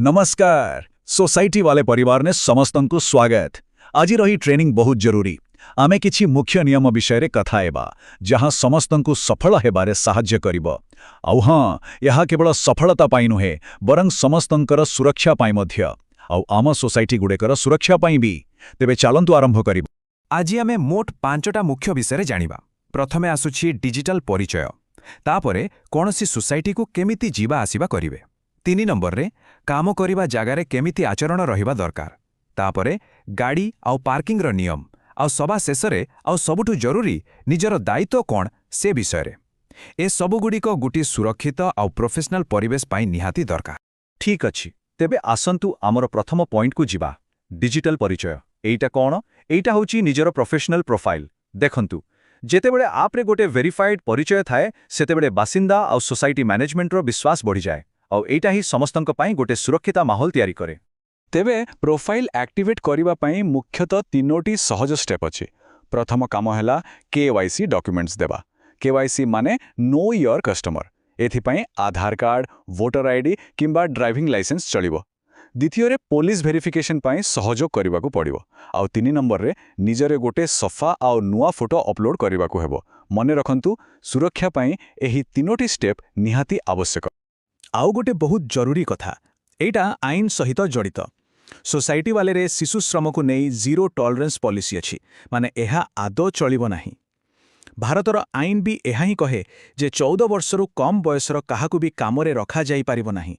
नमस्कार सोसाइटी वाले परिवार ने समस्तन को स्वागत। आज रही ट्रेनिंग बहुत जरूरी। आमे किछि मुख्य नियम विषय कथा हेबा जहां समस्तन को सफल हेबारे साहाय्य करिबो। आउ हां यहा केवल सफलता पाई नुहे बरं समस्तंकर सुरक्षा पाई मध्य आउ आम सोसाइटी गुडेकर सुरक्षा पाई भी। तेबे चालंतु आरंभ करिबो। आज आमे मोट 5टा मुख्य विषय जानिबा। प्रथमे आसुछि डिजिटल परिचय, तापरे कोनोसी सोसाइटी को केमिति जीवा आसीबा करिवे। 3 नंबर रे काम करिबा जागारे केमिति आचरण रहिबा दरकार। तापरे गाड़ी आउ पार्किंग रो नियम आउ सभा शेषरे आउ सबुठु जरूरी निजर दायित्व कोन से विषय रे। ए सबुगुडी को गुटी सुरक्षित आउ प्रोफेशनल परिवेश पाई निहाती दरकार। ठीक अछि, तेबे आसंतु आमर प्रथम पॉइंट को जीवा। डिजिटल परिचय एइटा कोन? एइटा होची निजर प्रोफेशनल प्रोफाइल। देखंतु जेतेबेले आपरे गोटे वेरीफाइड परिचय थाए सेतेबेले बासिंदा आउ सोसाइटी मैनेजमेंट रो विश्वास बढ़ी जाए आउ एइटा ही समस्तंक पाई गोटे सुरक्षिता माहौल तैयारी करे। तेबे प्रोफाइल एक्टिवेट करिबा पाई मुख्यतः 3टी सहज स्टेप अछि। प्रथम काम हैला केवाईसी डॉक्यूमेंट्स देबा। केवाईसी माने नो योर कस्टमर। एथि पाई आधार कार्ड, वोटर आईडी किंबा ड्राइविंग लाइसेंस चलिबो। द्वितीय रे पुलिस वेरिफिकेशन पाई सहयोग करिबाकू पड़िबो। आउ 3 नंबर रे निजरे गोटे सफा आउ नुआ फोटो अपलोड करिबाकू हेबो। मने रखंतु सुरक्षा पाई एही 3टी स्टेप निहाती आवश्यक। आउ गोटे बहुत जरूरी कथा, एइटा आईन सहित जड़ित। सोसाइटी वाले रे शिशु श्रम को नहीं जीरो टॉलरेंस पॉलिसी अछि, माने एहा आदौ चलिबो नाही। भारतर आईन भी एहा ही कहे जे 14 वर्षरु कम बयसर काहाकू भी कामरे रखा जाई पारिबो नाही।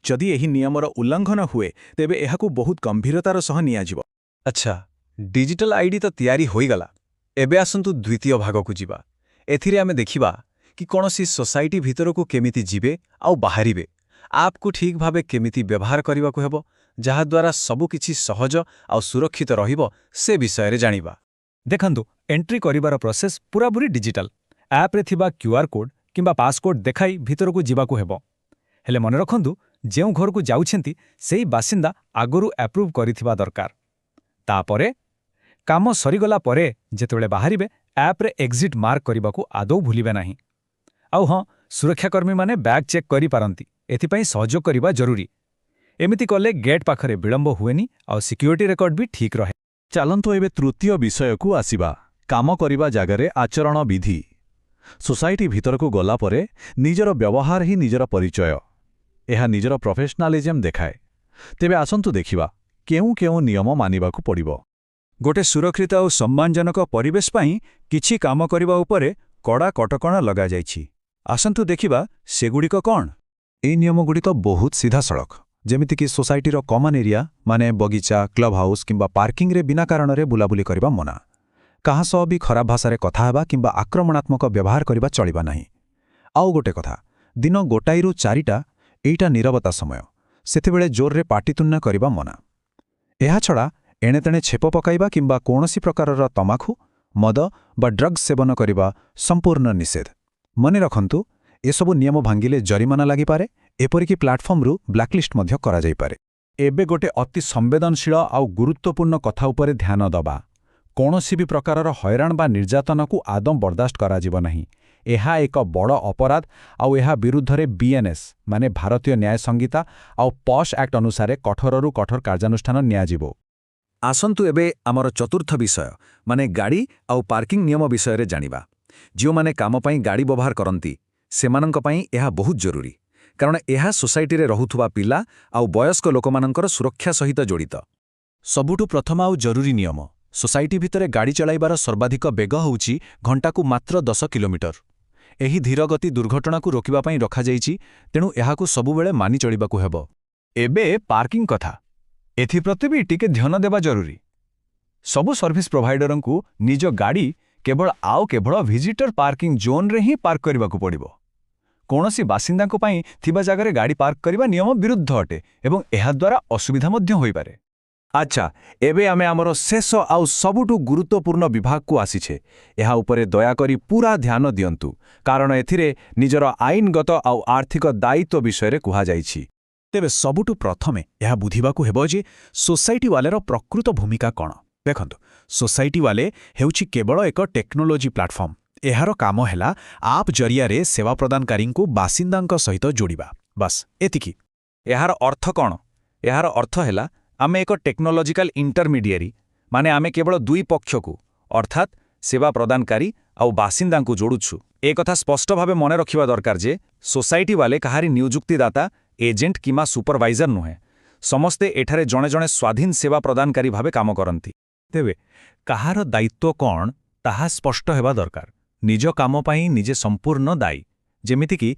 जदि एही नियमर उल्लंघन हुए तेबे एहाकू बहुत गंभीरतार सह नियाजिबो। अच्छा, डिजिटल आईडी तो तैयारी होई गला। एबे आसंतु द्वितीय भाग को जीवा। एथिरे आमे देखिबा कि कोनोसी सोसाइटी भितर को केमिति जीवे आउ बाहरिबे। आपको ठीक भावे केमिति व्यवहार करिबा को हेबो जहा द्वारा सबु किछि सहज आउ सुरक्षित रहिबो से विषय रे जानिबा। देखंतु एंट्री करिबार प्रोसेस पूरा पूरी डिजिटल। ऐप रे थिबा क्यूआर कोड किंबा पासकोड देखाई भितर को जीवा को हेबो। हेले मन रखंतु जेउ घर को जाउछेंती सेही बासिंदा आगरु अप्रूव करिथिबा दरकार। तापरे काम सरीगला परे जेतेबेले बाहरिबे ऐप रे एग्जिट मार्क करिबा को आदौ भूलिबे नाही। आउ हां सुरक्षाकर्मी माने बैग चेक करि पारंती, एथिपाई सहयोग करिबा जरूरी। एमिति कले गेट पाखरे विलंब हुएनी आउ सिक्योरिटी रेकॉर्ड भी ठीक रहे। चालंतु एबे तृतीय विषय को आसीबा। काम करिबा जागारे आचरण विधि। सोसाइटी भितर को गला परे निजर व्यवहार ही निजर परिचय। एहा निजर प्रोफेशनलिज्म देखाए। तेबे आसंतु देखिबा केउ केउ नियम मानिबाकू पड़िबो। गोटे सुरक्षित और सम्मानजनक परिवेश पाई किछि काम करिबा उपरे कड़ा कटकणा लगा जाइछि। आसंतु देखिबा सेगुड़िक कौन? ए नियमगुड़िक बहुत सीधा सड़क। जेमितिकी सोसाइटीर कमन एरिया माने बगीचा, क्लब हाउस किंबा पार्किंग रे बिना कारण रे बुलाबुली करिबा मना। कहा सह भी खराब भाषा कथा हेबा किंबा आक्रमणात्मक व्यवहार करिबा चलिबा नाही। आउ गोटे कथा, दिन 2 रु 4 एइटा नीरवता समय। सेतेबेले जोर रे पाटितुण्य करिबा मना। एहा छड़ा एणेतेणे छेप पकाइबा किंबा कोनोसी प्रकारर तमाखु, मद बा ड्रग्स सेवन करिबा संपूर्ण निषेध। मने रखंतु एसबु नियम भांगिले जरिमाना लागि पारे, एपरिकी प्लाटफर्म रु ब्लैकलिस्ट मध्य करा जाई पारे। एबे गोटे अति संवेदनशील आउ गुरुत्वपूर्ण कथा उपरे ध्यान दबा। कोनोसी भी प्रकारर हैरान बा निर्यातन को आदम बर्दाश्त करा जिवो नाही। एहा एक बड़ अपराध आउ एहा विरुद्धरे बीएनएस माने भारतीय न्याय संहिता आउ पॉश एक्ट अनुसारे कठोररु कठोर कार्यानुष्ठान नियाजिबो। आसंतु एबे आमर चतुर्थ विषय माने गाड़ी आउ पार्किंग नियम विषय रे जानिबा। जो माने काम पाई गाड़ी व्यवहार करंती सेमानंक पाई एहा बहुत जरूरी, कारण एहा सोसाइटी रे रहुथुबा पिला आउ वयस्क लोकमानंकर सुरक्षा सहित जोड़ित। सबुठु प्रथम आउ जरूरी नियम, सोसाइटी भितरे गाड़ी चलाइबार सर्वाधिक बेग होउची घंटा को मात्र 10 किलोमीटर। एही धीर गति दुर्घटना को रोकिबा पाई रखा जाइची, तेणु एहाकू सबुबेले मानि चलिबाकू हेबो। एबे पार्किंग कथा, एथि प्रति भी टिके ध्यान देबा जरूरी। सबु सर्विस प्रोवाइडरन को निज गाड़ी केवल विजिटर पार्किंग जोन रे ही पार्क करबाकू पड़िबो। कोनोसी बासिंदा को पाई थिबा जगह गाड़ी पार्क करबा नियम विरुद्ध अटे एवं एहा द्वारा असुविधा मध्य होई पारे। अच्छा, एबे आमे हमर शेष आउ सबुठु गुरुत्वपूर्ण विभाग को आसीछे। एहा उपरे दया करी पूरा ध्यान दियंतु, कारण एथिरे निजर आईनगत आउ आर्थिक दायित्व विषय रे कुहा जाइछि। तेबे सबुठु प्रथमे एहा बुझिबाकू हेबो जे सोसाइटी वालेर प्रकृत भूमिका कौन। देखंतु सोसाइटी वाले हेउछि केवल एक टेक्नोलोजी प्लाटफर्म। एहार काम हैला आप जरिया रे सेवा प्रदानकारी को बासिंदांक सहित जोड़िबा। बस एतिकी। एहार अर्थ कौन? ଏହାର ଅର୍ଥ ହେଲା ଆମେ ଏକ ଟେକ୍ନୋଲୋଜିକାଲ ଇଣ୍ଟରମିଡିଏରୀ, ମାନେ ଆମେ କେବଳ ଦୁଇ ପକ୍ଷକୁ ଅର୍ଥାତ୍ ସେବା ପ୍ରଦାନକାରୀ ଆଉ ବାସିନ୍ଦାଙ୍କୁ ଯୋଡ଼ୁଛୁ। ଏକଥା ସ୍ପଷ୍ଟ ଭାବେ ମନେ ରଖିବା ଦରକାର ଯେ ସୋସାଇଟି ବାଲେ କାହାରି ନିଯୁକ୍ତିଦାତା, ଏଜେଣ୍ଟ କିମ୍ବା ସୁପରଭାଇଜର ନୁହେଁ। ସମସ୍ତେ ଏଠାରେ ଜଣେ ଜଣେ ସ୍ୱାଧୀନ ସେବା ପ୍ରଦାନକାରୀ ଭାବେ କାମ କରନ୍ତି। ତେବେ କାହାର ଦାୟିତ୍ୱ କ'ଣ ତାହା ସ୍ପଷ୍ଟ ହେବା ଦରକାର। ନିଜ କାମ ପାଇଁ ନିଜେ ସମ୍ପୂର୍ଣ୍ଣ ଦାୟୀ। ଯେମିତିକି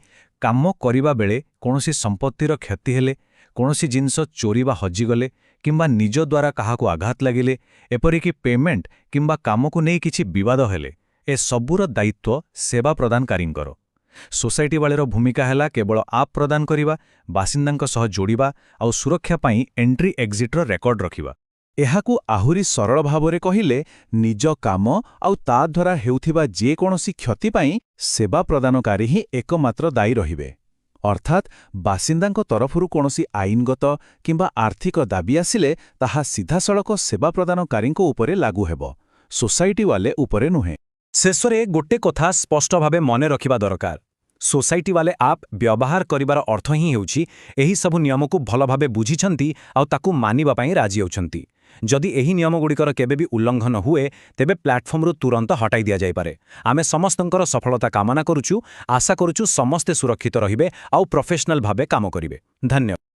କାମ କରିବା ବେଳେ କୌଣସି ସମ୍ପତ୍ତିର କ୍ଷତି ହେଲେ, କୌଣସି ଜିନିଷ ଚୋରି ବା ହଜିଗଲେ, କିମ୍ବା ନିଜ ଦ୍ୱାରା କାହାକୁ ଆଘାତ ଲାଗିଲେ, ଏପରିକି ପେମେଣ୍ଟ କିମ୍ବା କାମକୁ ନେଇ କିଛି ବିବାଦ ହେଲେ, ଏ ସବୁର ଦାୟିତ୍ୱ ସେବା ପ୍ରଦାନକାରୀଙ୍କର। ସୋସାଇଟି ବାଳେର ଭୂମିକା ହେଲା କେବଳ ଆପ୍ ପ୍ରଦାନ କରିବା, ବାସିନ୍ଦାଙ୍କ ସହ ଯୋଡ଼ିବା ଆଉ ସୁରକ୍ଷା ପାଇଁ ଏଣ୍ଟ୍ରି ଏକ୍ଜିଟ୍ର ରେକର୍ଡ ରଖିବା। ଏହାକୁ ଆହୁରି ସରଳ ଭାବରେ କହିଲେ, ନିଜ କାମ ଆଉ ତା ଦ୍ୱାରା ହେଉଥିବା ଯେକୌଣସି କ୍ଷତି ପାଇଁ ସେବା ପ୍ରଦାନକାରୀ ହିଁ ଏକମାତ୍ର ଦାୟୀ ରହିବେ। ଅର୍ଥାତ୍ ବାସିନ୍ଦାଙ୍କ ତରଫରୁ କୌଣସି ଆଇନଗତ କିମ୍ବା ଆର୍ଥିକ ଦାବି ଆସିଲେ ତାହା ସିଧାସଳଖ ସେବା ପ୍ରଦାନକାରୀଙ୍କ ଉପରେ ଲାଗୁ ହେବ, ସୋସାଇଟି ବାଲେ ଉପରେ ନୁହେଁ। ଶେଷରେ ଗୋଟେ କଥା ସ୍ପଷ୍ଟ ଭାବେ ମନେ ରଖିବା ଦରକାର। ସୋସାଇଟି ବାଲେ ଆପ୍ ବ୍ୟବହାର କରିବାର ଅର୍ଥ ହିଁ ହେଉଛି ଏହି ସବୁ ନିୟମକୁ ଭଲ ଭାବେ ବୁଝିଛନ୍ତି ଆଉ ତାକୁ ମାନିବା ପାଇଁ ରାଜି ହେଉଛନ୍ତି। ଯଦି ଏହି ନିୟମଗୁଡ଼ିକର କେବେ ବି ଉଲ୍ଲଂଘନ ହୁଏ, ତେବେ ପ୍ଲାଟଫର୍ମରୁ ତୁରନ୍ତ ହଟାଇ ଦିଆଯାଇପାରେ। ଆମେ ସମସ୍ତଙ୍କର ସଫଳତା କାମନା କରୁଛୁ, ଆଶା କରୁଛୁ ସମସ୍ତେ ସୁରକ୍ଷିତ ରହିବେ ଆଉ ପ୍ରଫେସନାଲ ଭାବେ କାମ କରିବେ। ଧନ୍ୟବାଦ।